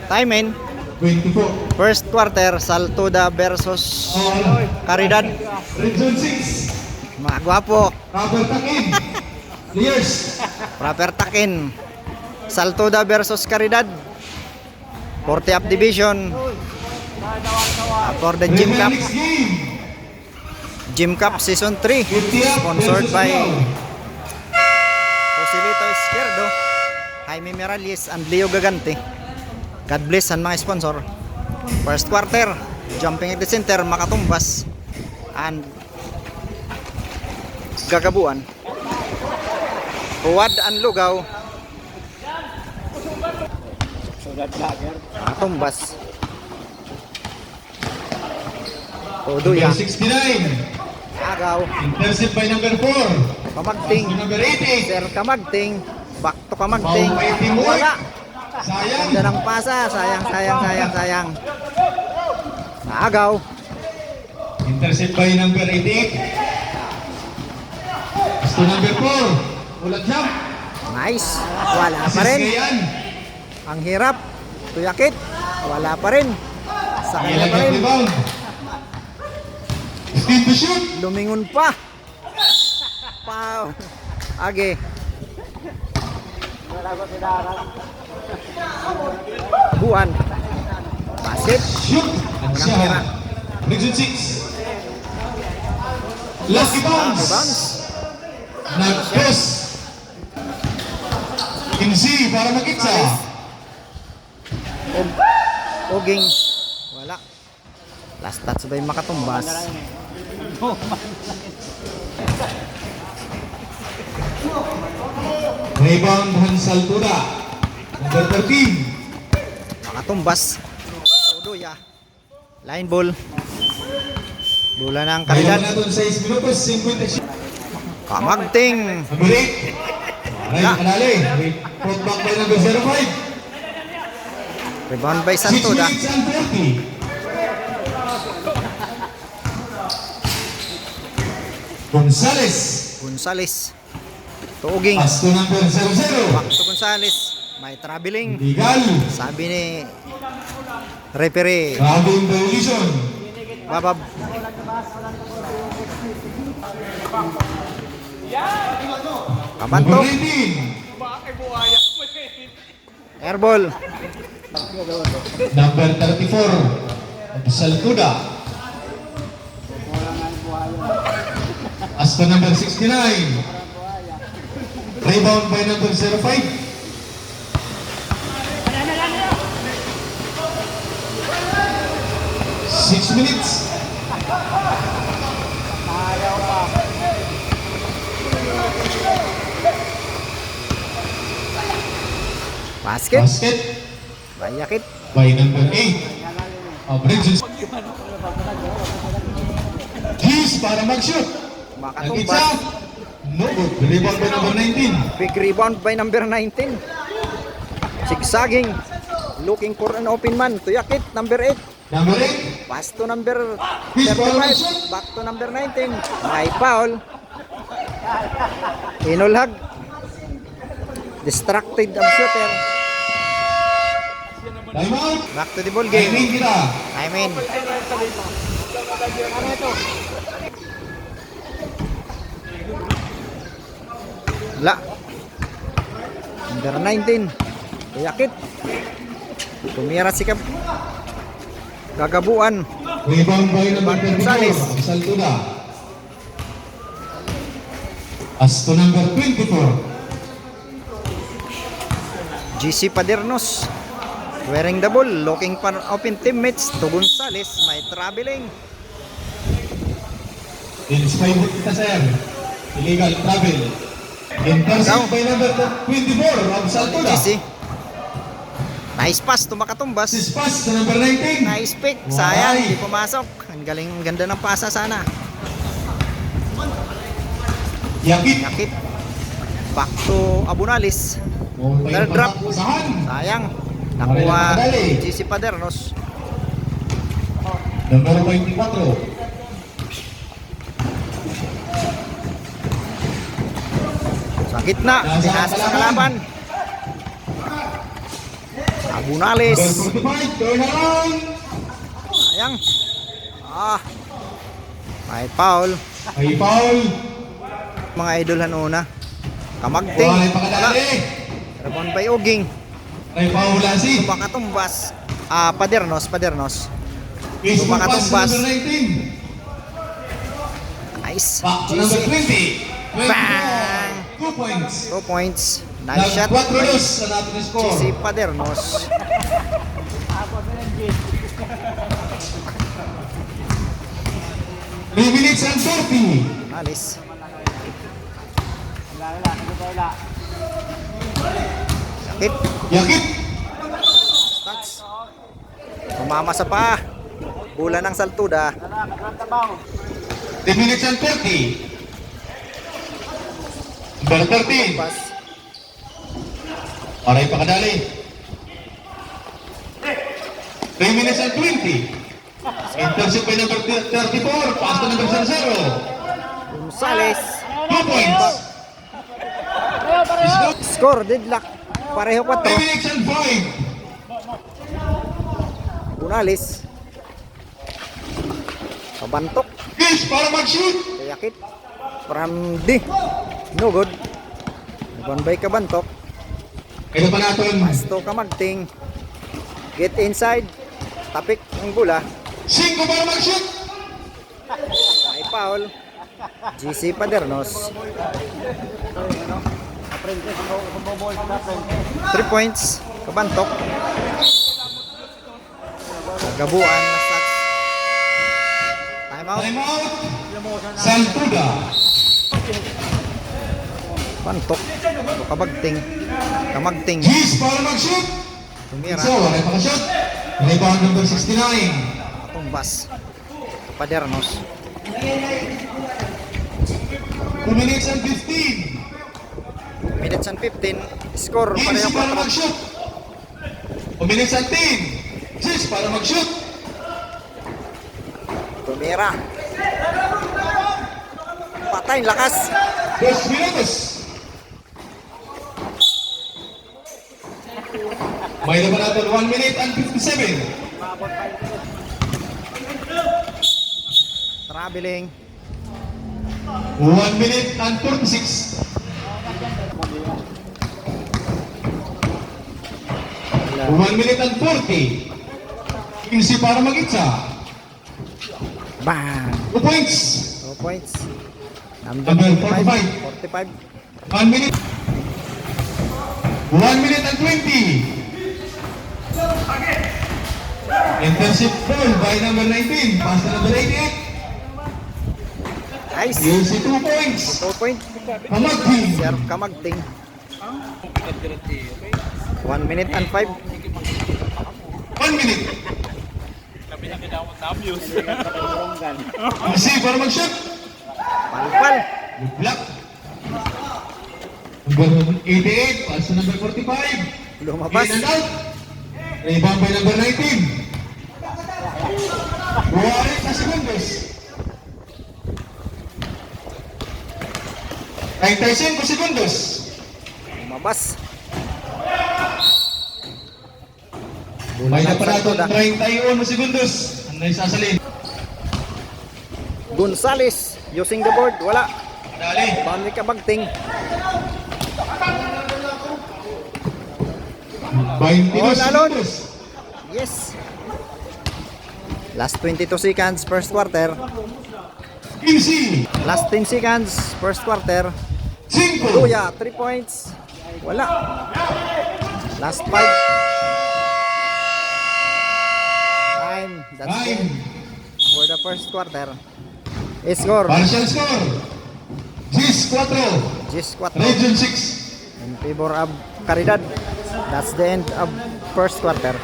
Timing. 24. First quarter, Saltuda versus Caridad. Region 6. Mga gwapo. Robert Takin. Players. Proper takin. Saltuda versus Caridad. 40th division. For the Gym Cup. Next game. Gym Cup Season 3. Sponsored by Joselito Izquierdo, Jaime Miralles, and Leo Gagante. God bless ang mga sponsor. First quarter, jumping at the center, Makatumbas and Gagabuan. Huwad and Lugaw. Makatumbas. Oduya. Number 69. Agaw. Intercept by number 4. Kamagting. Number 80. Sir Kamagting. Back to Kamagting. Fighting work. Wala. Sayang. Ganda ng pasa. Sayang. Naagaw. Intercept by number 88. Gusto number 4. Ulat jump. Nice. Wala pa Assist rin. Gayan. Ang hirap. Tuyakit. Wala pa rin. Sa kanya pa Ilagay rin. rebound. Speed to shoot. Lumingon pa. Pow. Age. Buan. Basket. Shoot. At Unang tira. siya. Region 6. Lucky bounce. Bounce. Nag-cross. Kinsi para mag-itsa. Oging. Wala. Last touch ba yung Makatumbas? Rebound Hansal Tuda. Number 13. Makatumbas. Oduya. Line ball. Bola ng Caridad. Kailan natin 6 minutos, 50. Kamagting. Number 8. Maray kanali. Put back by number 05. Rebound by 6 Saltuda. minutes and 30. Gonzales. Gonzales. Tuuging. Pass to number 00. Back to Gonzales. May traveling. Legal. Sabi ni referee. Grabbing violation. Babab. Number Kabantok. 19. Airball. Number 34. Saltuda. As to number 69. Rebound by number 05. Six minutes. Basket. Basket Bayakit. by number 8 of Region. Keys para mag-shoot. Nag-itsa. Makatumbas. No good. Rebound by number 19. Big rebound by number 19. Zigzagging. Looking for an open man. Tuyakit. Number 8. Number 8. Pass to number Please, foul. 35. Back to number 19. May foul. Inulhag. Distracted ang shooter. Time out. Back to the ball game. Timing kita. I mean. La. Number 19. Tuyakit. Tumira si Gagabuan. Rebound by number Gonzales. 34. Saltuda. As to number 24. GC Padernos. Wearing the ball. Looking for open teammates. To Gonzales. May traveling. Inspired kita sir. Illegal travel. Intercept by number 24 of Saltuda. GC. Nice pass to Makatumbas. This pass to number 19. Nice pick. Sayang. Hindi pumasok. Ang galing. Ang ganda ng pasa sana. Yakit. Yakit. Back to Abunalis. Third drop. Pasahan. Sayang. Nakuha GC Padernos. Number 24. Sa gitna. Pinasa sa kalaban. Abunales. Number 45, turn around. Sayang. May foul. May foul. Mga idolhan una. Kamagting. Wala pakadali. Rebound by Uging. May foul si. Tumakatumpas. Padernos. Baseball pass Tumakatumpas. number 19. Nice. Back to number 20. 24. Bang! 2 points. 2 points. Nice shot by Nag-4 sa natin score. GC Padernos. Three minutes and 30. Alis. Sakit. Yakit. Stats. Tumama sa paa. Bola ng Saltuda. 10 minutes and 30. Number 13. Pass. Aray pakadali. 3 minutes and 20. Intercept by number 34. Pass to number 00. Gonzales. 2 points. Score. Deadlock. Pareho 3 4. minutes and 5. Gonzales. Kabantok. Kiss para mag-shoot. Kayakit. From D. No good. Rebound by Kabantok. Ito pa natin. Pasto Kamagting. Get inside. Tapik ang bola. 5 para mag-shoot. May foul. GC Padernos. 3 points. Kabantok. Gabuan na stats. Time out. Time out. Saltuda. Bantok. Kamagting. Kiss para mag-shoot. Tumira. So, wala pa ka-shoot. Rebound number 69. Tumbas. Padernos. 2 minutes and 15. Minutes and 15. Score. Kiss Pareho para 4. mag-shoot. 2 minutes and 10. Kiss para mag-shoot. Tumira. Patay. Lakas. 2 minutos. May naman natin 1 minute and 57. Traveling. 1 minute and 46. 1 minute and 40. 15 para mag-itsa. Bang. 2 points. 2 points. Number 45. 1 minute. 1 minute and 20. Intercept ball by number 19. Pass to number 88. Nice. UC 2 points. 2 point. Kamagting. Serve Kamagting. 1 minute and 5. 1 minute. UC para mag-shoot. Palpal. Good luck. Number 88. Pass to number 45. Lumabas. In and out. Rebound by number 19. 40 na segundos. 35 segundos. Lumabas. May na pa natin Saltuda. 31 segundos. Ano yung sasalin? Gonzales using the board. Wala. Dali. Boundary Kamagting. 22 Oh, lalon. segundos. Yes. Last 22 seconds first quarter. 15. Last 10 seconds first quarter. 5. Luya 3 points. Wala. Last 5. Time. That's it 9. for the first quarter. Score. Partial score. 10-4. Just 4 Region 6. in favor of Caridad. That's the end of first quarter.